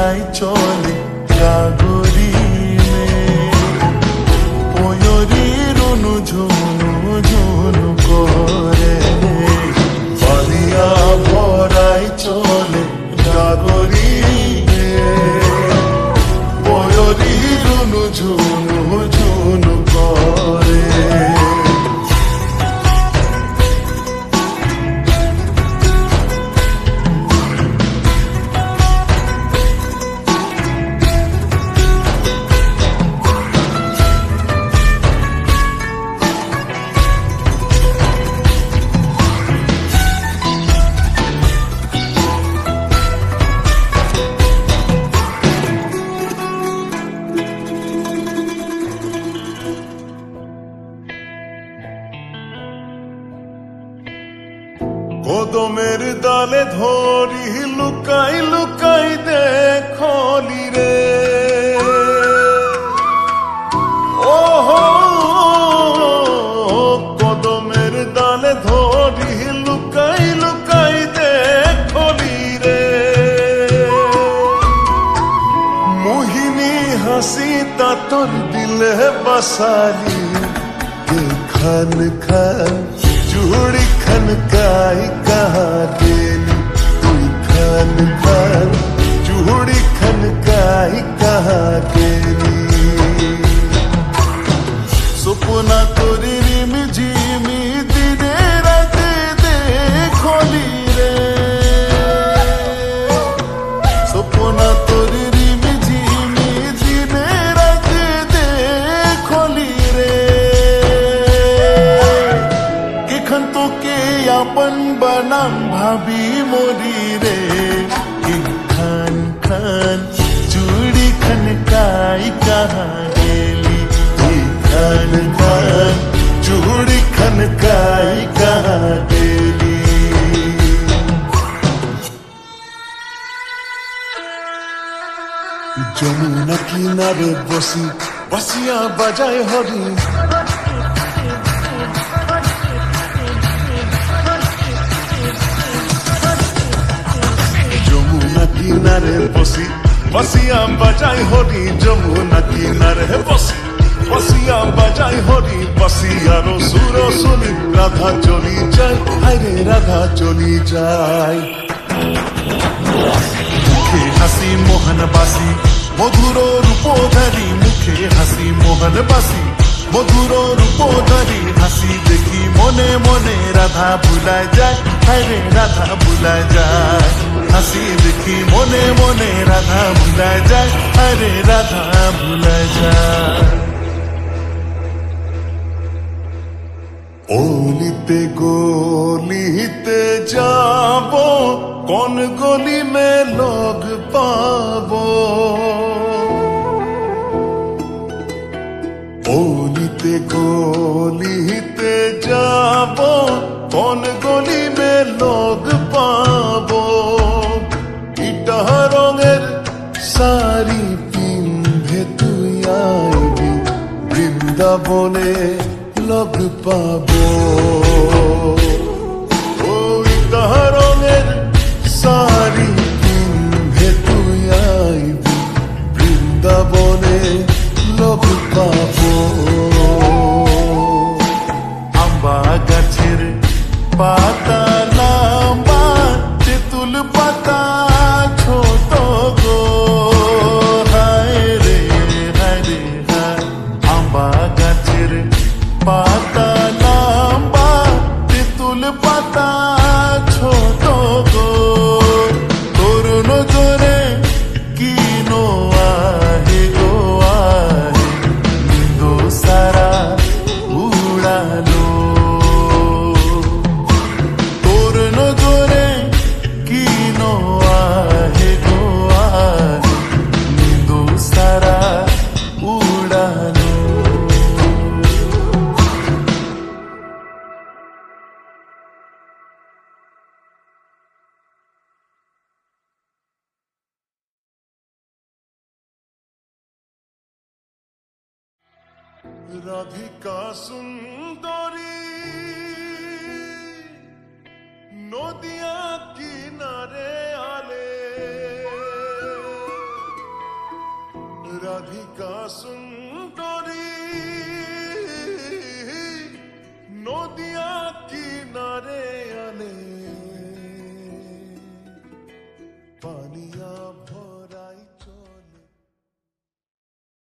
ভরাই চলে গাগরি ময়ূরীর ঝুনু ঝুনু করে বালিয়া ভরাই চলে গাগরি ময়ূরীর ঝুনু ঝুনু করে কদমের ডালে ধরি লুকাই লুকাই দেখলি রে ওহো কদমের ডালে ধরি লুকাই লুকাই দেখলি রে মোহিনী হাসি তা তোর দিলে বাসালি খান খান चूड़ी खनकाई कहाँ गेली तुई खान खान चूड़ी खनकाई कहाँ गेली सपना तोरी रिम झिमी दिने राते देखली रे सपना तोरी रिम झिमी दिने राते देखली रे अपन बनाम भाभी मोरी रे खान खान चूड़ी खनकाई कहाँ गेली खान खान चूड़ी खनकाई कहाँ गेली যমুনা কিনারে বসি বাঁশিয়া বাজায় হরি কিনারে বসি বসিয়া বাজাই হরি যমুনা কিনারে বসি বসিয়া বাজাই হরি বসিয়ারো সুর শুনি রাধা চলি যায় হায়রে রাধা চলি যায় মুখে হাসি মোহন বাসি মধুর রূপধারী মুখে হাসি মোহন বাসি মধুর রূপধারী হাসি দেখি মনে মনে রাধা ভুলায় যায় হায়রে রাধা ভুলায় যায় হাসি দেখি মনে মনে রাধা ভুলায় যায় হায়রে রাধা ভুলায় যায় অলিতে গলিতে যাব কোন গলি মে লোগ পাবো অলিতে গলিতে যাব কোন গলি মে লোগ পাবো ইটা রঙের শাড়ি পিন্ধে তুই আইবি বৃন্দাবনে লোগ পাবো ইটা রঙের শাড়ি পিন্ধে তুই আইবি বৃন্দাবনে লোগ পাবো আম্বা গাছের পাতা লম্বা তেঁতুল পাতা ছোট গো হায় রে হায় আম্বা গাছের পাতা লম্বা তেঁতুল পাতা ছোট গো তোর নজরে কি নো আহে গো আহে নিন্দো সারা উড়ালো তোর নজরে কি নো আহে গো আহে নিন্দো সারা উড়ালো রাধিকা সুন্দরী নদিয়া কিনারে আলে রাধিকা সুন্দরী নদিয়া কিনারে আনে পানিয়া